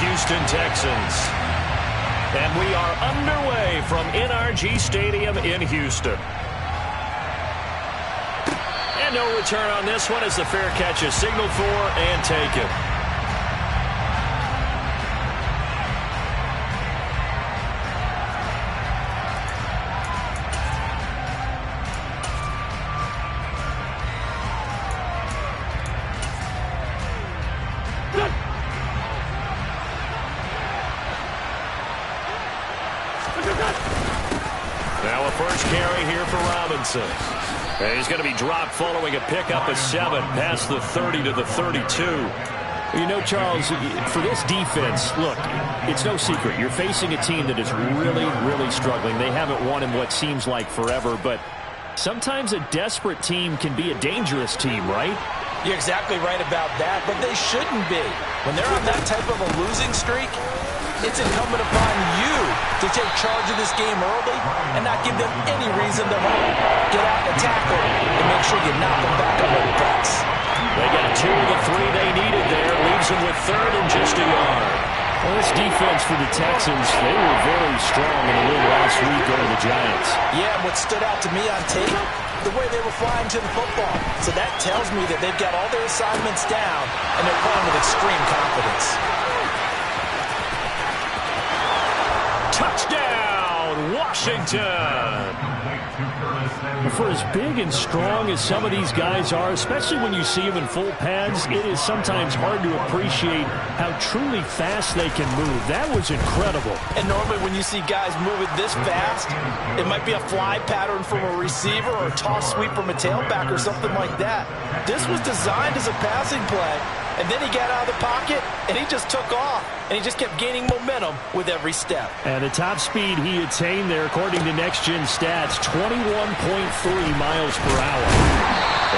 Houston Texans. And we are underway from NRG Stadium in Houston. And no return on this one as the fair catch is signaled for and taken. Now a first carry here for Robinson. And he's going to be dropped following a pickup of 7 past the 30 to the 32. You know, Charles, for this defense, look, it's no secret. You're facing a team that is really, really struggling. They haven't won in what seems like forever, but sometimes a desperate team can be a dangerous team, right? You're exactly right about that, but they shouldn't be. When they're on that type of a losing streak, it's incumbent upon you to take charge of this game early and not give them any reason to hold. Get out and tackle and make sure you knock them back on their butts. They got 2 of the 3 they needed there. Leaves them with 3rd and just a yard. Well, this defense for the Texans, they were very strong in the win last week over the Giants. Yeah, what stood out to me on tape, the way they were flying to the football. So that tells me that they've got all their assignments down and they're playing with extreme confidence. Touchdown, Washington! For as big and strong as some of these guys are, especially when you see them in full pads, it is sometimes hard to appreciate how truly fast they can move. That was incredible. And normally when you see guys moving this fast, it might be a fly pattern from a receiver or a toss sweep from a tailback or something like that. This was designed as a passing play. And then he got out of the pocket, and he just took off. And he just kept gaining momentum with every step. And the top speed he attained there, according to Next Gen Stats, 21.3 miles per hour.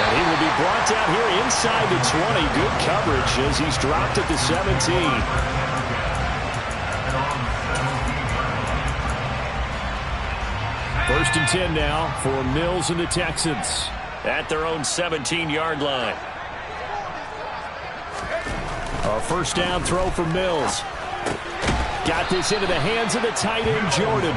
And he will be brought down here inside the 20. Good coverage as he's dropped at the 17. First and 10 now for Mills and the Texans. At their own 17-yard line. A first down throw for Mills. Got this into the hands of the tight end, Jordan.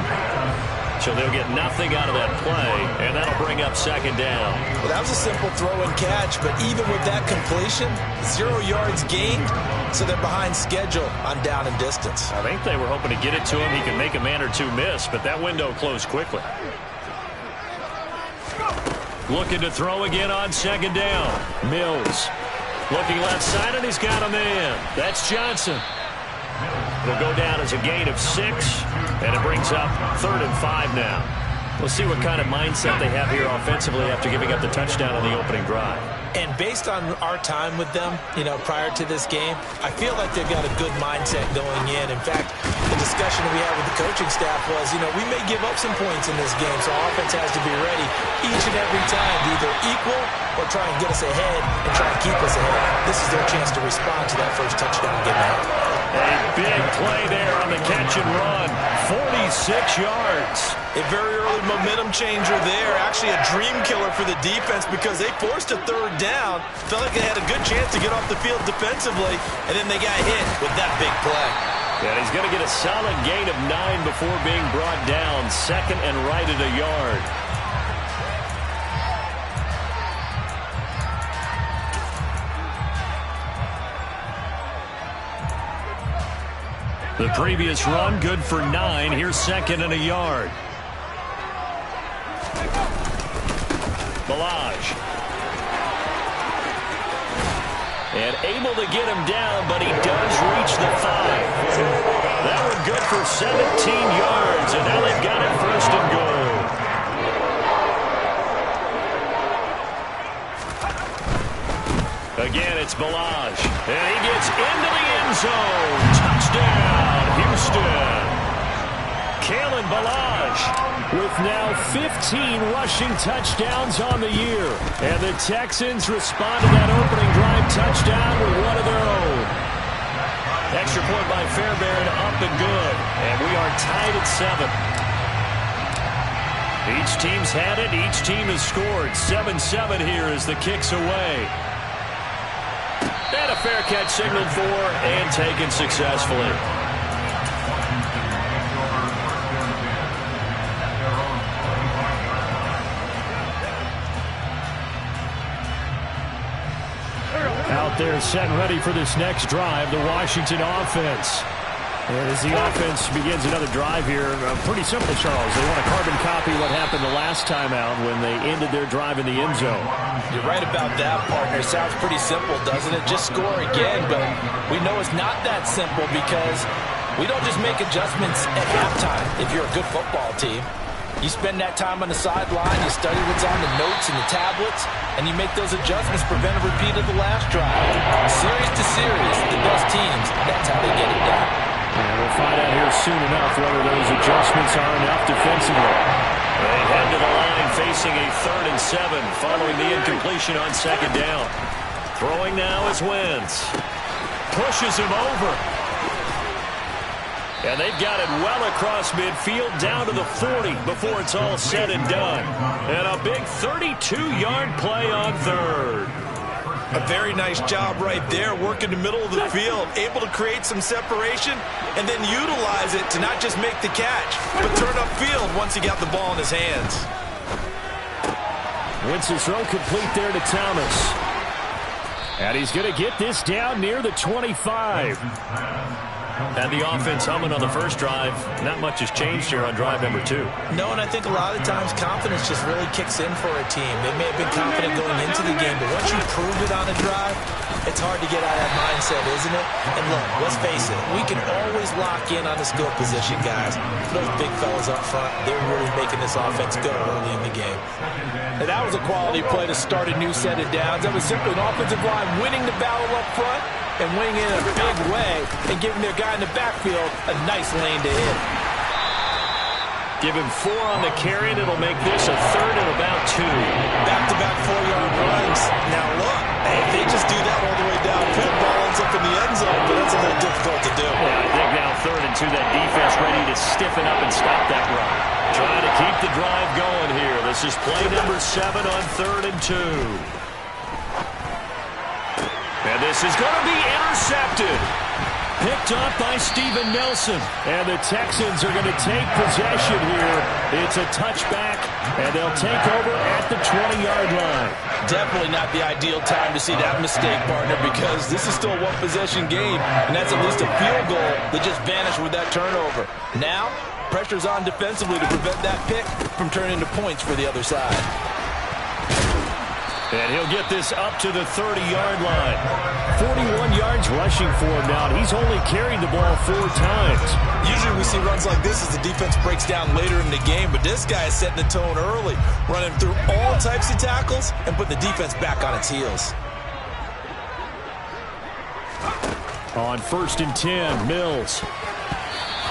So they'll get nothing out of that play, and that'll bring up 2nd down. Well, that was a simple throw and catch, but even with that completion, 0 yards gained, so they're behind schedule on down and distance. I think they were hoping to get it to him. He could make a man or two miss, but that window closed quickly. Looking to throw again on 2nd down. Mills. Looking left side, and he's got a man. That's Johnson. It'll go down as a gain of 6, and it brings up 3rd and 5 now. We'll see what kind of mindset they have here offensively after giving up the touchdown on the opening drive. And based on our time with them, you know, prior to this game, I feel like they've got a good mindset going in. In fact, the discussion that we had with the coaching staff was, you know, we may give up some points in this game, so our offense has to be ready each and every time to either equal or try and get us ahead and try and keep us ahead. This is their chance to respond to that first touchdown and get ahead. A big play there on the catch and run. 46 yards. A very early momentum changer there. Actually a dream killer for the defense because they forced a 3rd down. Felt like they had a good chance to get off the field defensively, and then they got hit with that big play. And he's going to get a solid gain of 9 before being brought down. 2nd and right at a yard. The previous run, good for 9. Here's 2nd and a yard. Ballage. And able to get him down, but he does reach the 5. That one good for 17 yards, and now they've got it 1st and goal. Again, it's Ballage. And he gets into the end zone. Touchdown, Houston. Kalen Ballage with now 15 rushing touchdowns on the year. And the Texans respond to that opening drive touchdown with one of their own. Extra point by Fairbairn, up and good. And we are tied at 7. Each team's had it. Each team has scored. 7-7 here as the kick's away. And And a fair catch signaled for and taken successfully. Out there set and ready for this next drive, the Washington offense. And as the offense begins another drive here, pretty simple, Charles. They want to carbon copy what happened the last time out when they ended their drive in the end zone. You're right about that, partner. Sounds pretty simple, doesn't it? Just score again, but we know it's not that simple because we don't just make adjustments at halftime if you're a good football team. You spend that time on the sideline, you study what's on the notes and the tablets, and you make those adjustments, prevent a repeat of the last drive. Series to series, the best teams, that's how they get it done. And we'll find out here soon enough whether those adjustments are enough defensively. They head to the line facing a 3rd and 7 following the incompletion on 2nd down. Throwing now is Wentz. Pushes him over. And they've got it well across midfield down to the 40 before it's all said and done. And a big 32-yard play on 3rd. A very nice job right there, working the middle of the field, able to create some separation and then utilize it to not just make the catch, but turn upfield once he got the ball in his hands. Wentz's throw complete there to Thomas. And he's going to get this down near the 25. And the offense humming on the first drive. Not much has changed here on drive number 2. No, and I think a lot of times confidence just really kicks in for a team. They may have been confident going into the game, but once you prove it on a drive, it's hard to get out of that mindset, isn't it? And look, let's face it, we can always lock in on the skill position, guys. Those big fellas up front, they're really making this offense go early in the game. And that was a quality play to start a new set of downs. That was simply an offensive line winning the battle up front and winning it in a big way and giving their guy in the backfield a nice lane to hit. Give him 4 on the carry, and it'll make this a 3rd and about 2. Back-to-back 4-yard runs. Now look, if they just do that all the way downfield, ball ends up in the end zone, but that's a little difficult to do. Yeah, I think now 3rd and 2, that defense ready to stiffen up and stop that run. Trying to keep the drive going here. This is play number 7 on 3rd and 2. And this is going to be intercepted. Picked up by Steven Nelson. And the Texans are going to take possession here. It's a touchback, and they'll take over at the 20-yard line. Definitely not the ideal time to see that mistake, partner, because this is still a one-possession game, and that's at least a field goal that just vanished with that turnover. Now, pressure's on defensively to prevent that pick from turning into points for the other side. And he'll get this up to the 30-yard line. 41 yards rushing for him now. He's only carried the ball 4 times. Usually we see runs like this as the defense breaks down later in the game, but this guy is setting the tone early, running through all types of tackles and putting the defense back on its heels. On 1st and 10, Mills.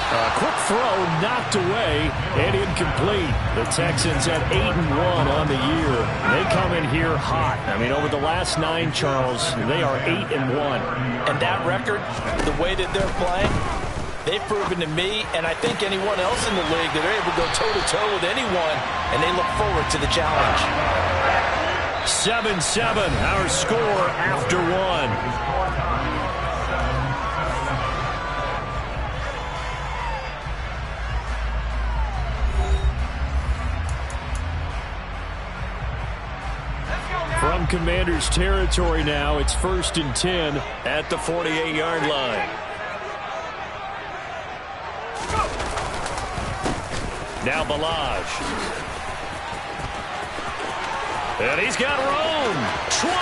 A quick throw knocked away and incomplete. The Texans at 8-1 on the year. They come in here hot. I mean, over the last 9, Charles, they are 8-1. And that record, the way that they're playing, they've proven to me, and I think anyone else in the league, that they're able to go toe-to-toe with anyone, and they look forward to the challenge. 7-7, our score after 1. From Commanders territory now, it's 1st and 10 at the 48-yard line. Now Balaj. And he's got room. 20.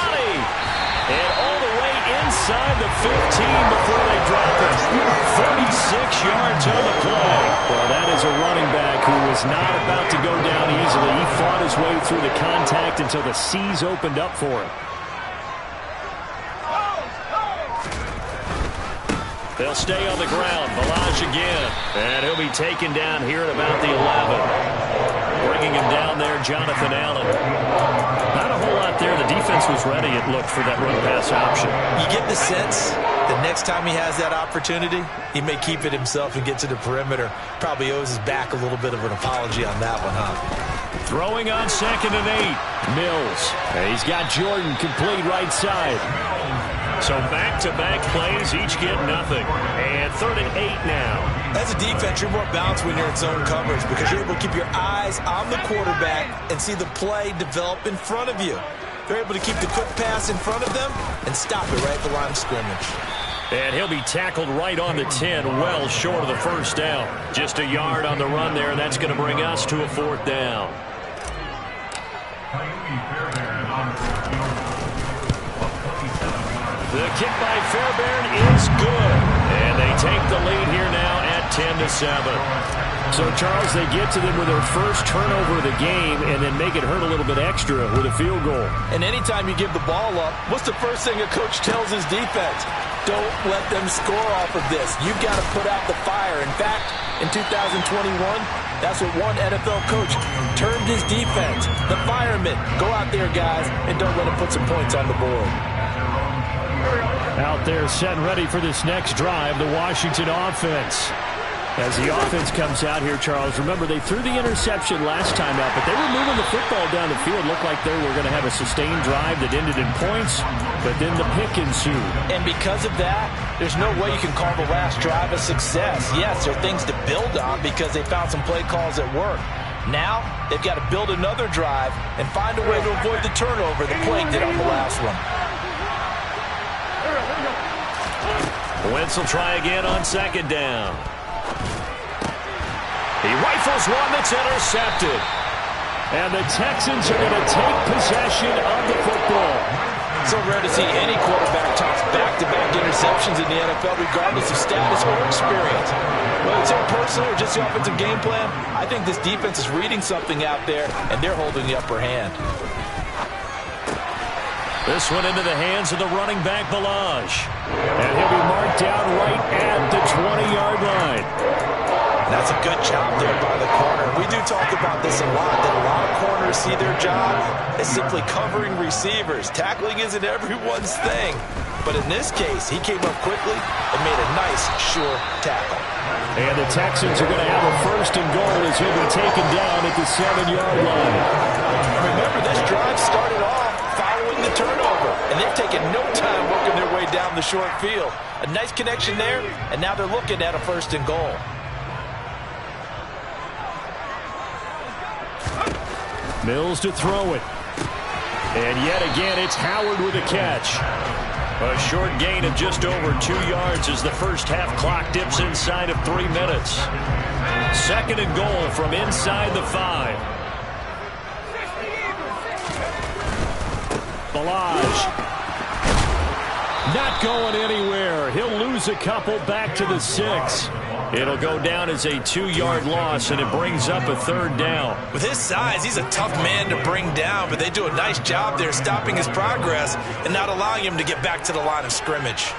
And all the way inside the 15 before they drop it. 36 yards on the play. Well, that is a running back who was not about to go down easily. He fought his way through the contact until the seas opened up for him. They'll stay on the ground. Balaj again. And he'll be taken down here at about the 11. Bringing him down there, Jonathan Allen. Not a whole lot there. The defense was ready, it looked, for that run-pass option. You get the sense that next time he has that opportunity, he may keep it himself and get to the perimeter. Probably owes his back a little bit of an apology on that one, huh? Throwing on 2nd and 8. Mills. He's got Jordan complete right side. So back-to-back plays, each get nothing. And 3rd and 8 now. As a defense, you're more balanced when you're in zone coverage because you're able to keep your eyes on the quarterback and see the play develop in front of you. They're able to keep the quick pass in front of them and stop it right at the line of scrimmage. And he'll be tackled right on the 10, well short of the first down. Just a yard on the run there, and that's going to bring us to a 4th down. The kick by Fairbairn is good. And they take the lead here now at 10-7. So, Charles, they get to them with their first turnover of the game and then make it hurt a little bit extra with a field goal. And anytime you give the ball up, what's the first thing a coach tells his defense? Don't let them score off of this. You've got to put out the fire. In fact, in 2021, that's what one NFL coach termed his defense. The firemen. Go out there, guys, and don't let them put some points on the board. Out there set and ready for this next drive, the Washington offense. As the offense comes out here, Charles, remember they threw the interception last time out, but they were moving the football down the field. Looked like they were going to have a sustained drive that ended in points, but then the pick ensued. And because of that, there's no way you can call the last drive a success. Yes, there are things to build on because they found some play calls that work. Now, they've got to build another drive and find a way to avoid the turnover the play did on the last one. Wentz will try again on 2nd down. He rifles one that's intercepted. And the Texans are going to take possession of the football. So rare to see any quarterback toss back-to-back interceptions in the NFL, regardless of status or experience. Whether it's impersonal or just the offensive game plan, I think this defense is reading something out there, and they're holding the upper hand. This one into the hands of the running back, Ballage. And he'll be marked down right at the 20-yard line. That's a good job there by the corner. We do talk about this a lot, that a lot of corners see their job as simply covering receivers. Tackling isn't everyone's thing. But in this case, he came up quickly and made a nice, sure tackle. And the Texans are going to have a 1st and goal as he'll be taken down at the 7-yard line. Remember, this drive started off following the turnover, and they've taken no time working their way down the short field. A nice connection there, and now they're looking at a 1st and goal. Mills to throw it. And yet again, it's Howard with a catch. A short gain of just over 2 yards as the first half clock dips inside of 3 minutes. 2nd and goal from inside the 5. Ballage. Not going anywhere. He'll lose a couple back to the 6. It'll go down as a 2-yard loss, and it brings up a 3rd down. With his size, he's a tough man to bring down, but they do a nice job there stopping his progress and not allowing him to get back to the line of scrimmage.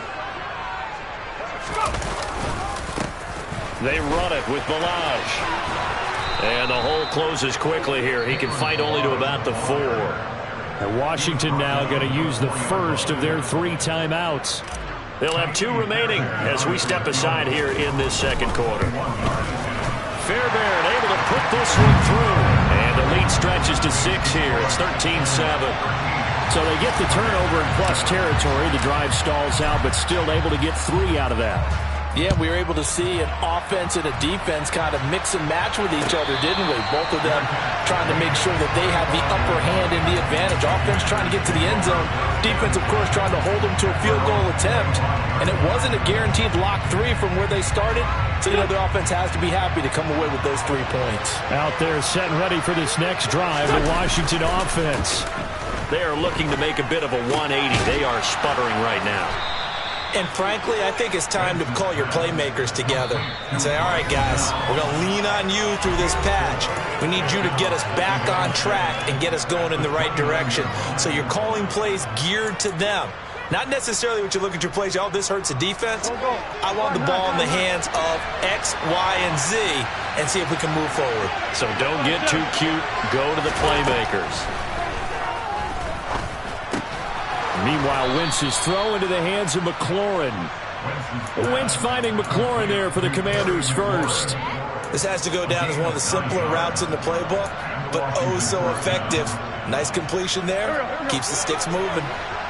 They run it with Ballage. And the hole closes quickly here. He can fight only to about the 4. And Washington now going to use the first of their 3 timeouts. They'll have 2 remaining as we step aside here in this 2nd quarter. Fairbairn able to put this one through. And the lead stretches to 6 here. It's 13-7. So they get the turnover in plus territory. The drive stalls out, but still able to get 3 out of that. Yeah, we were able to see an offense and a defense kind of mix and match with each other, didn't we? Both of them trying to make sure that they have the upper hand and the advantage. Offense trying to get to the end zone. Defense, of course, trying to hold them to a field goal attempt. And it wasn't a guaranteed lock 3 from where they started. So, you know, the offense has to be happy to come away with those 3 points. Out there set and ready for this next drive, the Washington offense. They are looking to make a bit of a 180. They are sputtering right now. And frankly, I think it's time to call your playmakers together and say, all right, guys, we're going to lean on you through this patch. We need you to get us back on track and get us going in the right direction. So you're calling plays geared to them. Not necessarily what you look at your plays, oh, this hurts the defense. I want the ball in the hands of X, Y, and Z and see if we can move forward. So don't get too cute. Go to the playmakers. Meanwhile, Wentz's throw into the hands of McLaurin. Wentz finding McLaurin there for the Commanders first. This has to go down as one of the simpler routes in the playbook, but oh so effective. Nice completion there. Keeps the sticks moving.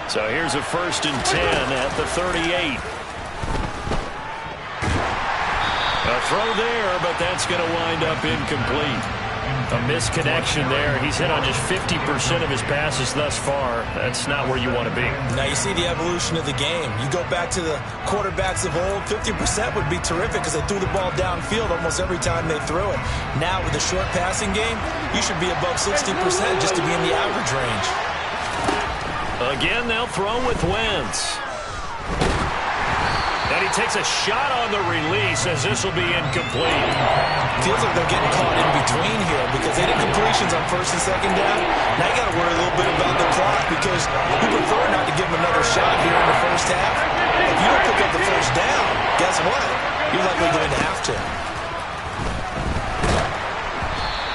So here's a 1st and 10 at the 38. A throw there, but that's going to wind up incomplete. A misconnection there. He's hit on just 50% of his passes thus far. That's not where you want to be. Now you see the evolution of the game. You go back to the quarterbacks of old, 50% would be terrific because they threw the ball downfield almost every time they threw it. Now with the short passing game, you should be above 60% just to be in the average range. Again, they'll throw with Wentz. And he takes a shot on the release as this will be incomplete. Feels like they're getting caught in between here because they did completions on 1st and 2nd down. Now you got to worry a little bit about the clock because you prefer not to give them another shot here in the 1st half. If you don't pick up the 1st down, guess what? You're likely going to have to.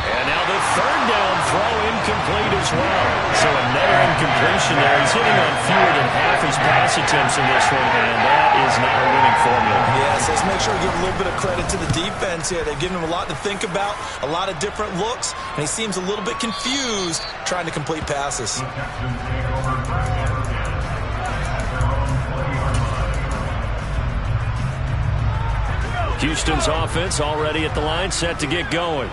And now the 3rd down throw incomplete as well. So another incompletion there. He's hitting on fewer than half his pass attempts in this one, and that is not a winning formula. Yes, let's make sure we give a little bit of credit to the defense here. They've given him a lot to think about, a lot of different looks, and he seems a little bit confused trying to complete passes. Houston's offense already at the line, set to get going.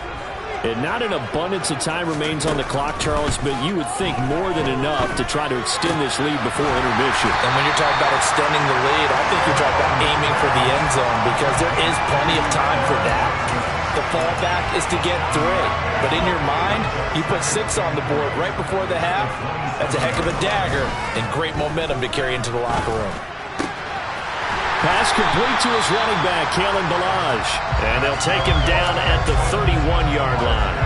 And not an abundance of time remains on the clock, Charles, but you would think more than enough to try to extend this lead before intermission. And when you're talking about extending the lead, I think you're talking about aiming for the end zone because there is plenty of time for that. The fallback is to get 3. But in your mind, you put 6 on the board right before the half. That's a heck of a dagger and great momentum to carry into the locker room. Pass complete to his running back, Kalen Ballage. And they'll take him down at the 31-yard line.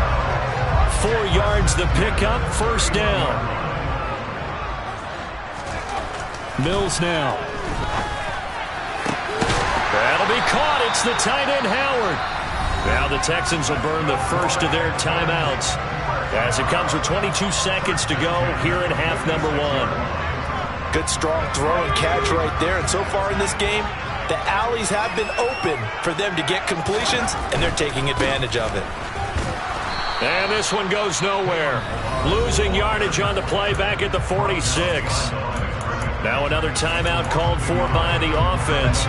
4 yards the pickup, 1st down. Mills now. That'll be caught. It's the tight end, Howard. Now the Texans will burn the first of their timeouts as it comes with 22 seconds to go here in half number 1. Good strong throw and catch right there. And so far in this game, the alleys have been open for them to get completions, and they're taking advantage of it. And this one goes nowhere. Losing yardage on the play back at the 46. Now another timeout called for by the offense.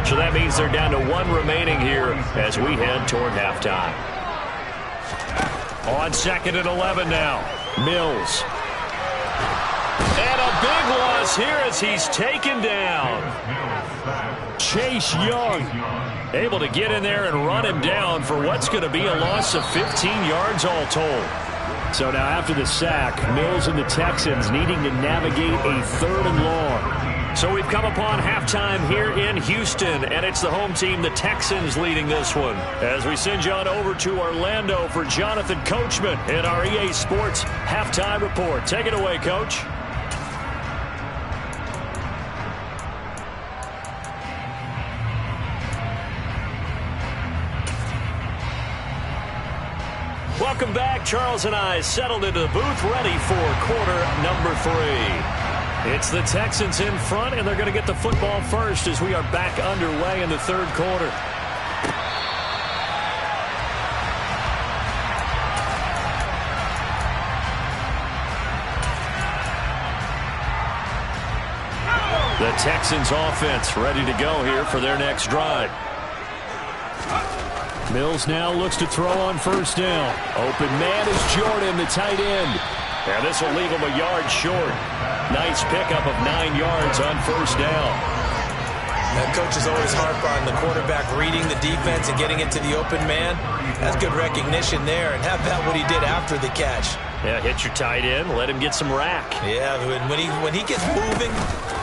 So that means they're down to 1 remaining here as we head toward halftime. On 2nd and 11 now. Mills. And a big loss here as he's taken down. Chase Young able to get in there and run him down for what's going to be a loss of 15 yards all told. So now after the sack, Mills and the Texans needing to navigate a 3rd and long. So we've come upon halftime here in Houston, and it's the home team, the Texans, leading this one. As we send you on over to Orlando for Jonathan Coachman in our EA Sports Halftime Report. Take it away, Coach. Welcome back. Charles and I settled into the booth ready for quarter number 3. It's the Texans in front, and they're going to get the football first as we are back underway in the 3rd quarter. The Texans offense ready to go here for their next drive. Mills now looks to throw on 1st down. Open man is Jordan, the tight end. And this will leave him a yard short. Nice pickup of 9 yards on 1st down. That coach is always harp on the quarterback reading the defense and getting into the open man. That's good recognition there. And how about what he did after the catch? Yeah, hit your tight end, let him get some rack. Yeah, when he gets moving,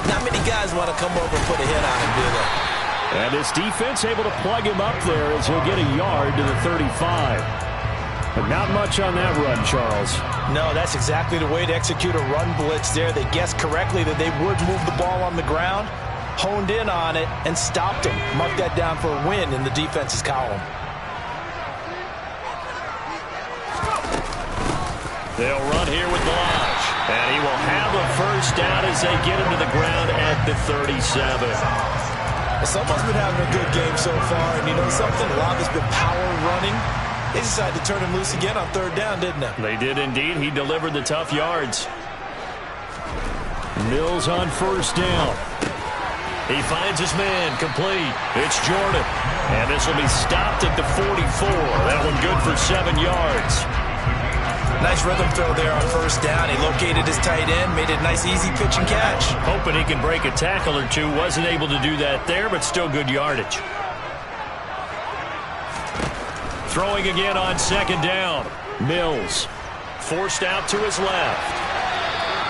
not many guys want to come over and put a hit on him, do they? And this defense able to plug him up there as he'll get a yard to the 35. But not much on that run, Charles. No, that's exactly the way to execute a run blitz there. They guessed correctly that they would move the ball on the ground, honed in on it, and stopped him. Mark that down for a win in the defense's column. They'll run here with Ballage. And he will have a 1st down as they get him to the ground at the 37. Someone's been having a good game so far, and you know something? A lot has been power running. They decided to turn him loose again on 3rd down, didn't they? They did indeed. He delivered the tough yards. Mills on first down. He finds his man, complete. It's Jordan. And this will be stopped at the 44. That one good for 7 yards. Nice rhythm throw there on first down. He located his tight end, made it a nice easy pitch and catch. Hoping he can break a tackle or two. Wasn't able to do that there, but still good yardage. Throwing again on second down. Mills forced out to his left.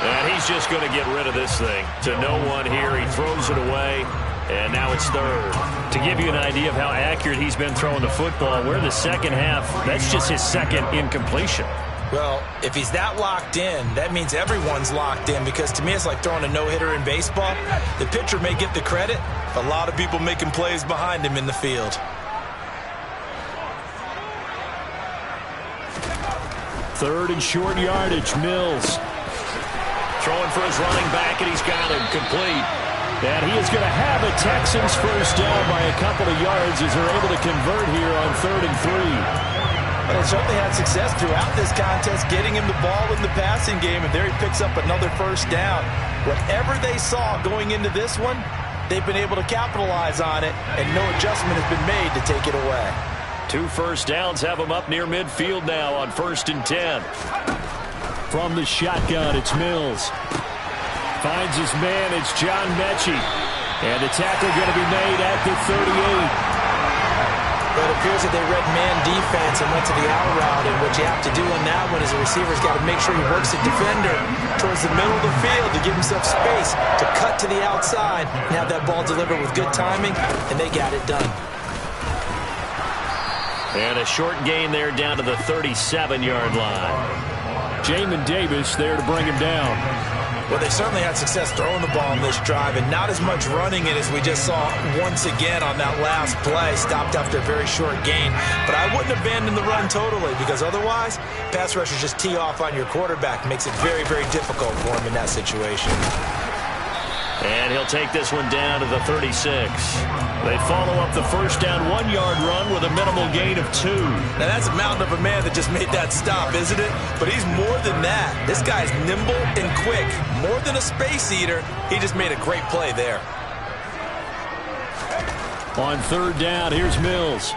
And he's just going to get rid of this thing. To no one here. He throws it away. And now it's third. To give you an idea of how accurate he's been throwing the football, we're in the second half. That's just his second incompletion. Well, if he's that locked in, that means everyone's locked in, because to me it's like throwing a no-hitter in baseball. The pitcher may get the credit. A lot of people making plays behind him in the field. Third and short yardage. Mills throwing for his running back, and he's got him complete. And he is going to have a Texans first down by a couple of yards as they're able to convert here on 3rd and 3. Well, they certainly had success throughout this contest, getting him the ball in the passing game, and there he picks up another first down. Whatever they saw going into this one, they've been able to capitalize on it, and no adjustment has been made to take it away. 2 first downs have him up near midfield now on 1st and 10. From the shotgun, it's Mills. Finds his man, it's John Mechie. And the tackle going to be made at the 38. But it appears that they read man defense and went to the out route, and what you have to do on that one is the receiver's got to make sure he works the defender towards the middle of the field to give himself space to cut to the outside and have that ball delivered with good timing, and they got it done. And a short gain there down to the 37-yard line. Jamin Davis there to bring him down. Well, they certainly had success throwing the ball on this drive, and not as much running it as we just saw once again on that last play. Stopped after a very short gain. But I wouldn't abandon the run totally, because otherwise, pass rushers just tee off on your quarterback. Makes it very, very difficult for him in that situation. And he'll take this one down to the 36. They follow up the first down 1-yard run with a minimal gain of 2. Now that's a mountain of a man that just made that stop, isn't it? But he's more than that. This guy's nimble and quick. More than a space eater, he just made a great play there. On 3rd down, here's Mills.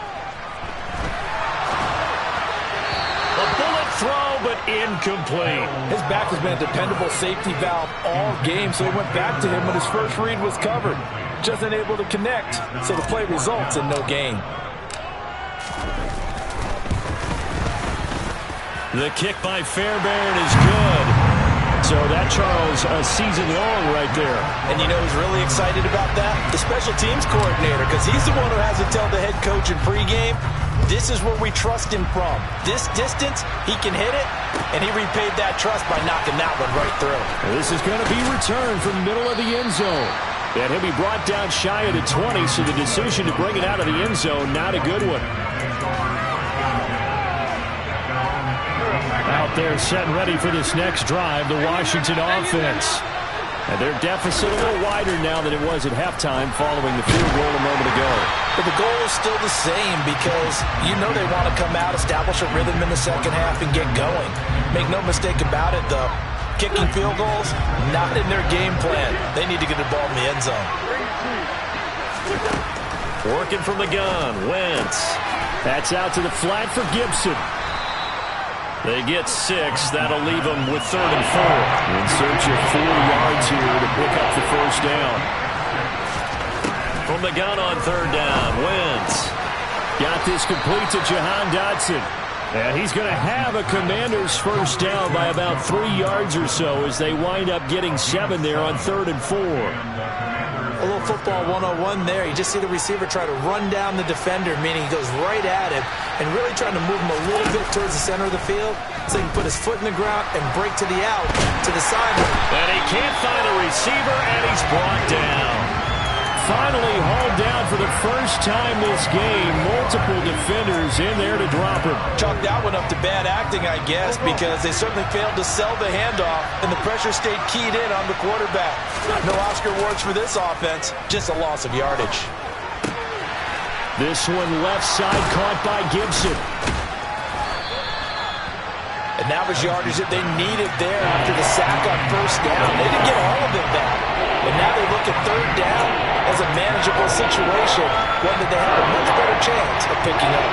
Throw, but incomplete. His back has been a dependable safety valve all game, so he went back to him when his first read was covered. Just unable to connect, so the play results in no gain. The kick by Fairbairn is good. So that, Charles, a season long right there. And you know who's really excited about that? The special teams coordinator, because he's the one who has to tell the head coach in pregame, this is where we trust him from. This distance, he can hit it, and he repaid that trust by knocking that one right through. This is going to be returned from the middle of the end zone. And he'll be brought down shy of the 20, so the decision to bring it out of the end zone, not a good one. Out there set and ready for this next drive, the Washington offense. And their deficit a little wider now than it was at halftime following the field goal a moment ago. But the goal is still the same, because you know they want to come out, establish a rhythm in the second half, and get going. Make no mistake about it, though. Kicking field goals, not in their game plan. They need to get the ball in the end zone. Working from the gun, Wentz. That's out to the flat for Gibson. They get 6. That'll leave them with 3rd and 4. In search of 40 yards here to pick up the first down. From the gun on 3rd down, Wentz. Got this complete to Jahan Dotson. And he's going to have a Commander's first down by about 3 yards or so as they wind up getting 7 there on 3rd and 4. A little football 101 there. You just see the receiver try to run down the defender, meaning he goes right at him and really trying to move him a little bit towards the center of the field so he can put his foot in the ground and break to the out, to the sideline. And he can't find a receiver, and he's brought down. Finally hauled down for the first time this game. Multiple defenders in there to drop him. Chalk that one up to bad acting, I guess, because they certainly failed to sell the handoff, and the pressure stayed keyed in on the quarterback. No Oscar awards for this offense, just a loss of yardage. This one left side caught by Gibson. And And that was yardage that they needed there after the sack on first down. They didn't get all of it back. And now they look at third down as a manageable situation, one that they have a much better chance of picking up.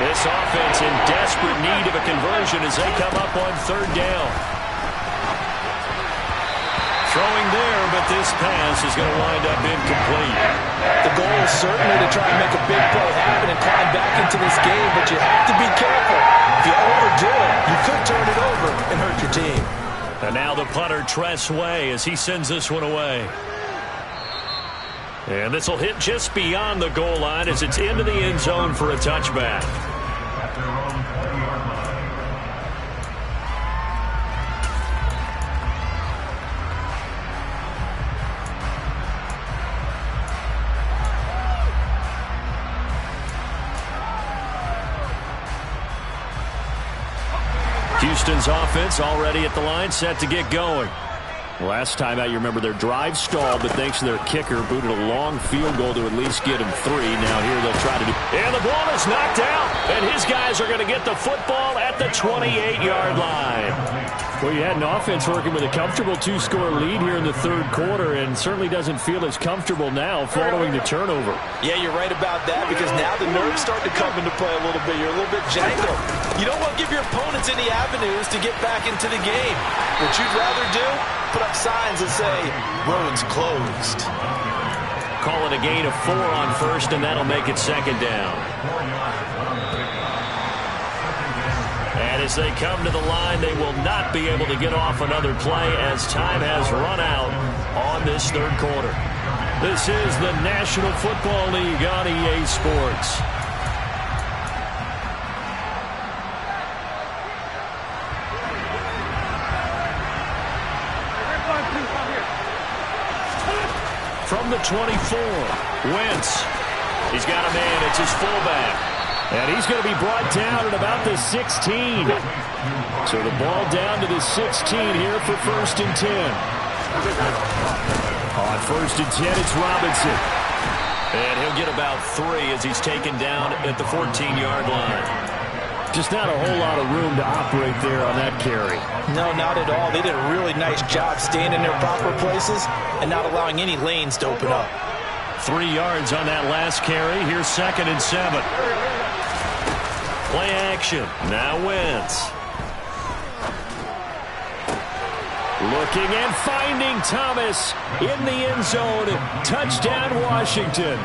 This offense in desperate need of a conversion as they come up on third down. Throwing there, but this pass is going to wind up incomplete. The goal is certainly to try and make a big play happen and climb back into this game, but you have to be careful. If you overdo it, you could turn it over and hurt your team. And now the punter, Tress Way, as he sends this one away. And this will hit just beyond the goal line as it's into the end zone for a touchback. Houston's offense already at the line, set to get going. Last time out, you remember their drive stalled, but thanks to their kicker, booted a long field goal to at least get him 3. Now here they'll try to do. And the ball is knocked out, and his guys are going to get the football at the 28-yard line. Well, you had an offense working with a comfortable 2-score lead here in the third quarter, and certainly doesn't feel as comfortable now following the turnover. Yeah, you're right about that, because now the nerves start to come into play a little bit. You're a little bit jangled. You don't want to give your opponents any avenues to get back into the game. What you'd rather do, put up signs that say, roads closed. Call it a gain of 4 on first, and that'll make it second down. And as they come to the line, they will not be able to get off another play as time has run out on this third quarter. This is the National Football League on EA Sports. From the 24, Wentz. He's got a man. It's his fullback. And he's going to be brought down at about the 16. So the ball down to the 16 here for 1st and 10. On 1st and 10, it's Robinson. And he'll get about 3 as he's taken down at the 14-yard line. Just not a whole lot of room to operate there on that carry. No, not at all. They did a really nice job staying in their proper places and not allowing any lanes to open up. 3 yards on that last carry. Here's 2nd and 7. Play action. Now Wentz. Looking and finding Thomas in the end zone. Touchdown, Washington.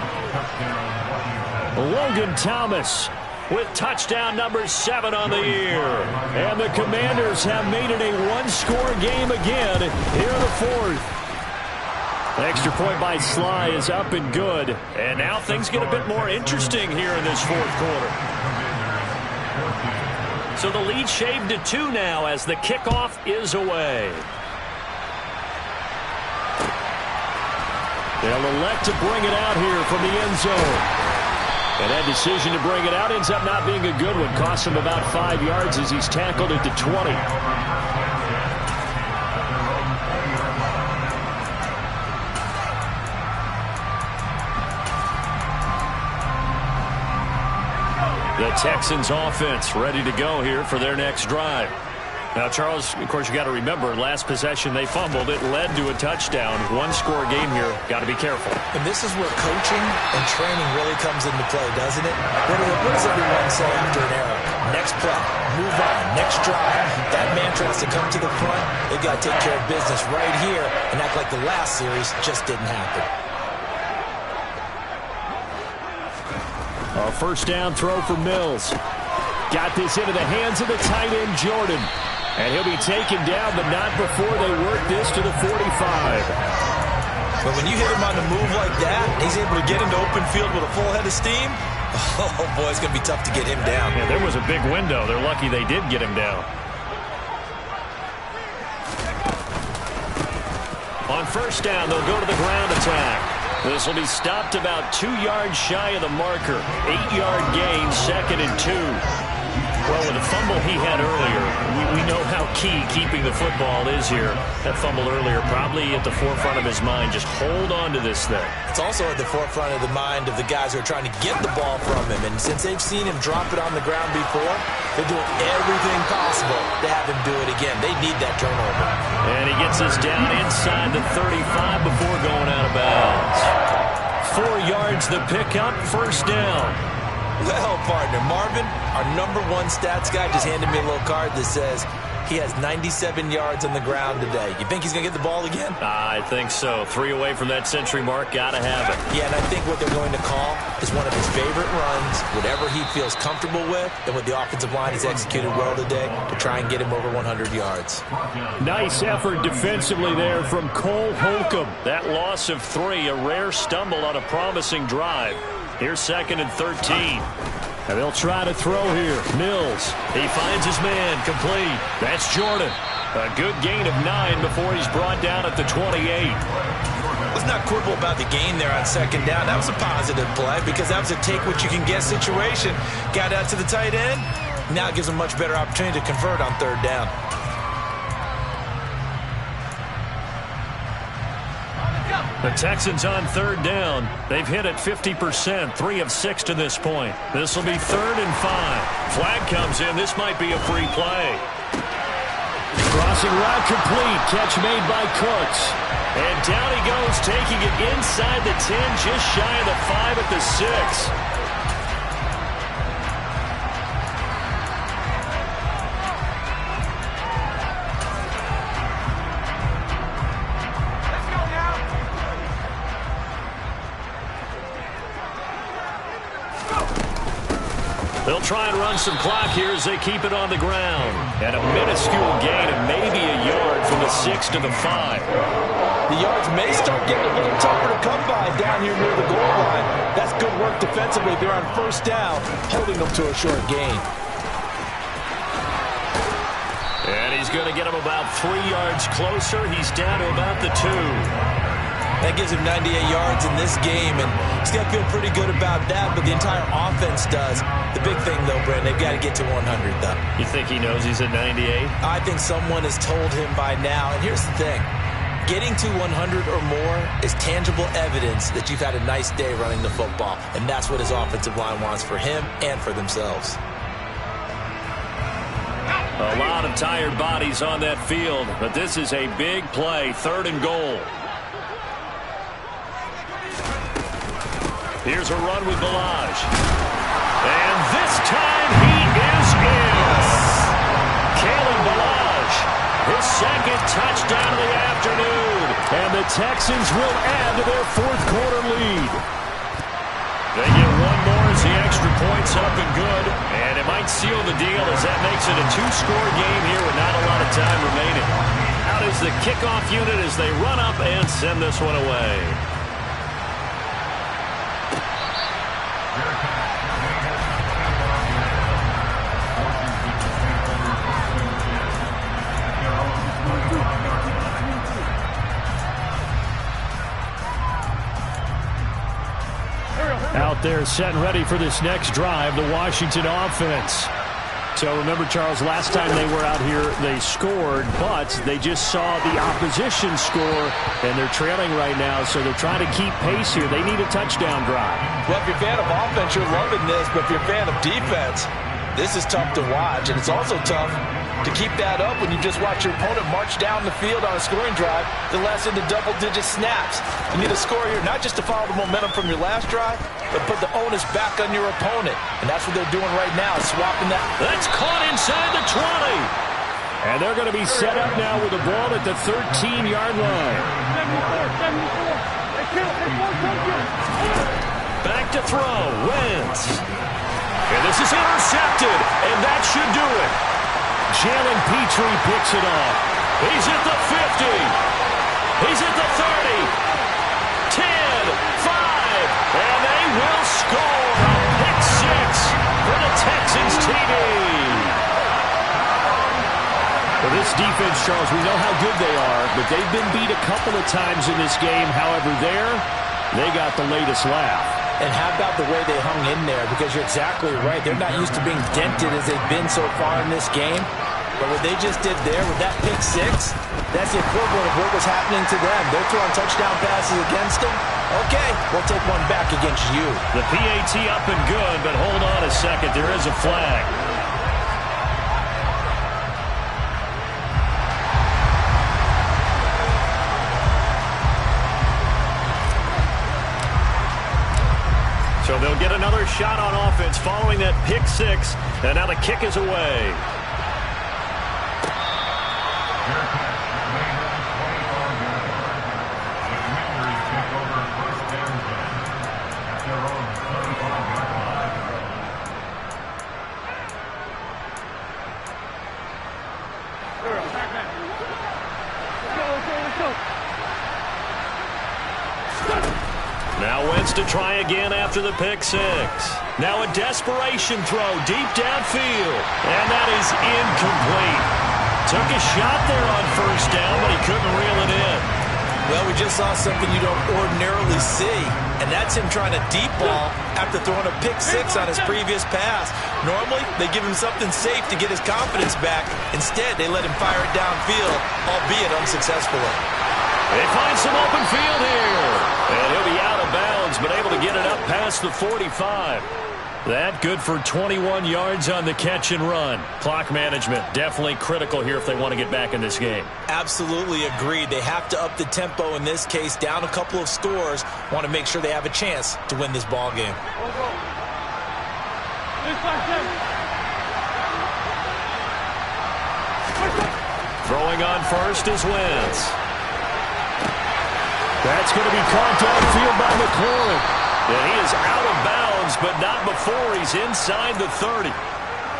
Logan Thomas with touchdown number 7 on the year. And the Commanders have made it a 1-score game again here in the 4th. Extra point by Sly is up and good. And now things get a bit more interesting here in this 4th quarter. So the lead shaved to 2 now as the kickoff is away. They'll elect to bring it out here from the end zone. And that decision to bring it out ends up not being a good one. Costs him about 5 yards as he's tackled at the 20. The Texans offense ready to go here for their next drive. Now, Charles, of course, you got to remember, last possession they fumbled. It led to a touchdown. 1-score game here. Got to be careful. And this is where coaching and training really comes into play, doesn't it? What does everyone say after an error? Next play, move on, next drive. That mantra has to come to the front. They've got to take care of business right here and act like the last series just didn't happen. A first down throw for Mills. Got this into the hands of the tight end, Jordan. And he'll be taken down, but not before they work this to the 45. But when you hit him on the move like that, he's able to get into open field with a full head of steam. Oh, boy, it's going to be tough to get him down. Yeah, there was a big window. They're lucky they did get him down. On first down, they'll go to the ground attack. This will be stopped about 2 yards shy of the marker. 8-yard gain, 2nd and 2. Well, with the fumble he had earlier, we know how key keeping the football is here. That fumble earlier probably at the forefront of his mind. Just hold on to this thing. It's also at the forefront of the mind of the guys who are trying to get the ball from him. And since they've seen him drop it on the ground before, they're doing everything possible to have him do it again. They need that turnover. And he gets us down inside the 35 before going out of bounds. 4 yards the pickup, first down. Well, partner, Marvin, our #1 stats guy, just handed me a little card that says he has 97 yards on the ground today. You think he's going to get the ball again? I think so. 3 away from that century mark. Got to have it. Yeah, and I think what they're going to call is one of his favorite runs, whatever he feels comfortable with, and what the offensive line has executed well today to try and get him over 100 yards. Nice effort defensively there from Cole Holcomb. That loss of 3, a rare stumble on a promising drive. Here's 2nd and 13. And they'll try to throw here. Mills. He finds his man, complete. That's Jordan. A good gain of 9 before he's brought down at the 28. Let's not quibble about the gain there on 2nd down. That was a positive play because that was a take-what-you-can-get situation. Got out to the tight end. Now it gives him a much better opportunity to convert on 3rd down. The Texans on 3rd down. They've hit it 50%, 3 of 6 to this point. This will be 3rd and 5. Flag comes in. This might be a free play. Crossing route complete. Catch made by Cooks. And down he goes, taking it inside the 10, just shy of the 5 at the 6. They'll try and run some clock here as they keep it on the ground. And a minuscule gain of maybe a yard from the 6 to the 5. The yards may start getting a little tougher to come by down here near the goal line. That's good work defensively. They're on 1st down, holding them to a short gain. And he's going to get him about 3 yards closer. He's down to about the 2. That gives him 98 yards in this game, and he's got to feel pretty good about that, but the entire offense does. The big thing, though, Brent, they've got to get to 100, though. You think he knows he's at 98? I think someone has told him by now, and here's the thing. Getting to 100 or more is tangible evidence that you've had a nice day running the football, and that's what his offensive line wants for him and for themselves. A lot of tired bodies on that field, but this is a big play, 3rd and goal. Here's a run with Ballage. And this time he is in. Kalen Ballage, his 2nd touchdown of the afternoon. And the Texans will add to their 4th quarter lead. They get 1 more as the extra point's up and good. And it might seal the deal as that makes it a 2-score game here with not a lot of time remaining. Out is the kickoff unit as they run up and send this one away. Out there set and ready for this next drive, the Washington offense. So remember, Charles, last time they were out here, they scored, but they just saw the opposition score, and they're trailing right now, so they're trying to keep pace here. They need a touchdown drive. Well, if you're a fan of offense, you're loving this, but if you're a fan of defense, this is tough to watch, and it's also tough to keep that up when you just watch your opponent march down the field on a scoring drive that lasts into double-digit snaps. You need a score here, not just to follow the momentum from your last drive, but put the onus back on your opponent. And that's what they're doing right now, swapping that. That's caught inside the 20. And they're going to be set up now with the ball at the 13-yard line. Back to throw, Wentz. And this is intercepted, and that should do it. Jalen Petrie picks it off. He's at the 50. He's at the 30. 10, 5, and they will score. Pick 6 for the Texans TD. Well, this defense, Charles, we know how good they are, but they've been beat a couple of times in this game. However, they got the latest laugh. And how about the way they hung in there? Because you're exactly right. They're not used to being dented as they've been so far in this game. But what they just did there with that pick six, that's the equivalent of what was happening to them. They're throwing touchdown passes against them. Okay, we'll take one back against you. The PAT up and good, but hold on a second. There is a flag. So they'll get another shot on offense following that pick six, and now the kick is away. Now Wentz to try again after the pick six. Now a desperation throw deep downfield. And that is incomplete. Took a shot there on first down, but he couldn't reel it in. Well, we just saw something you don't ordinarily see, and that's him trying to deep ball after throwing a pick six on his previous pass. Normally, they give him something safe to get his confidence back. Instead, they let him fire it downfield, albeit unsuccessfully. They find some open field here. And he'll be out of bounds, but able to get it up past the 45. That good for 21 yards on the catch and run. Clock management definitely critical here if they want to get back in this game. Absolutely agreed. They have to up the tempo in this case, down a couple of scores. Want to make sure they have a chance to win this ball game. Throwing on first is Wentz. That's going to be caught downfield by McLaurin. And he is out of bounds, but not before he's inside the 30.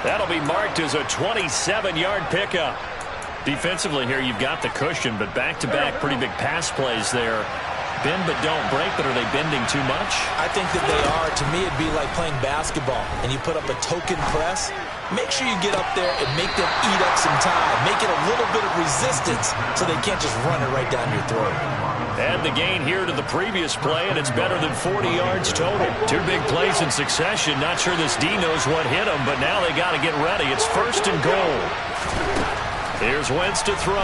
That'll be marked as a 27-yard pickup. Defensively here, you've got the cushion, but back-to-back pretty big pass plays there. Bend but don't break, but are they bending too much? I think that they are. To me, it'd be like playing basketball, and you put up a token press. Make sure you get up there and make them eat up some time. Make it a little bit of resistance so they can't just run it right down your throat. Add the gain here to the previous play, and it's better than 40 yards total. Two big plays in succession. Not sure this D knows what hit him, but now they got to get ready. It's first and goal. Here's Wentz to throw.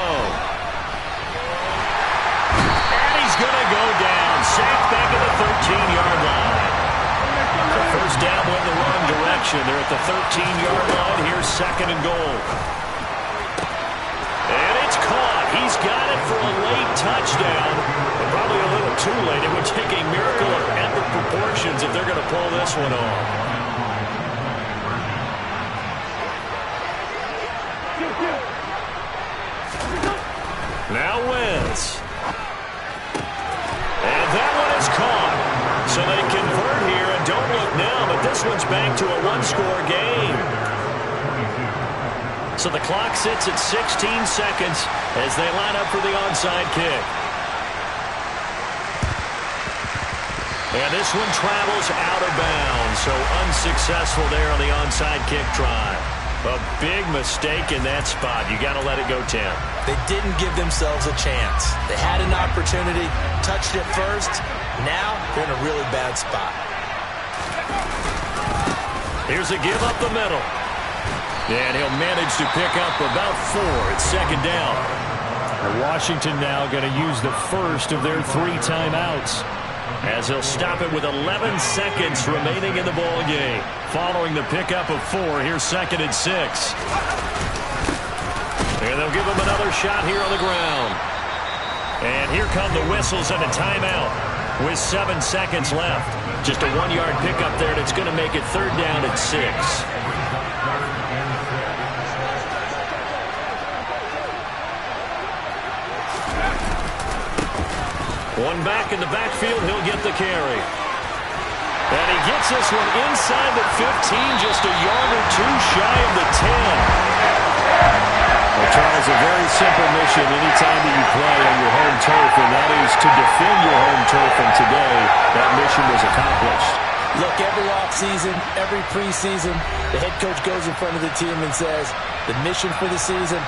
And he's going to go down. Sacked back at the 13-yard line. The first down went the wrong direction. They're at the 13-yard line. Here's second and goal. And it's caught. He's got it for a late touchdown. And probably a little too late. It would take a miracle of epic proportions if they're going to pull this one off. Now Wentz. And that one is caught. So they convert here and don't look now, but this one's back to a one-score game. So the clock sits at 16 seconds as they line up for the onside kick. And this one travels out of bounds, so unsuccessful there on the onside kick try. A big mistake in that spot. You got to let it go 10. They didn't give themselves a chance. They had an opportunity, touched it first. Now they're in a really bad spot. Here's a give up the middle. And he'll manage to pick up about 4 at second down. And Washington now going to use the first of their 3 timeouts, as he'll stop it with 11 seconds remaining in the ball game. Following the pickup of 4, here's second and 6. And they'll give him another shot here on the ground. And here come the whistles and a timeout with 7 seconds left. Just a 1-yard pickup there, and it's going to make it third down at 6. One back in the backfield, he'll get the carry. And he gets this one inside the 15, just a yard or 2 shy of the 10. Well, Charles, a very simple mission anytime that you play on your home turf, and that is to defend your home turf, and today that mission was accomplished. Look, every offseason, every preseason, the head coach goes in front of the team and says, the mission for the season,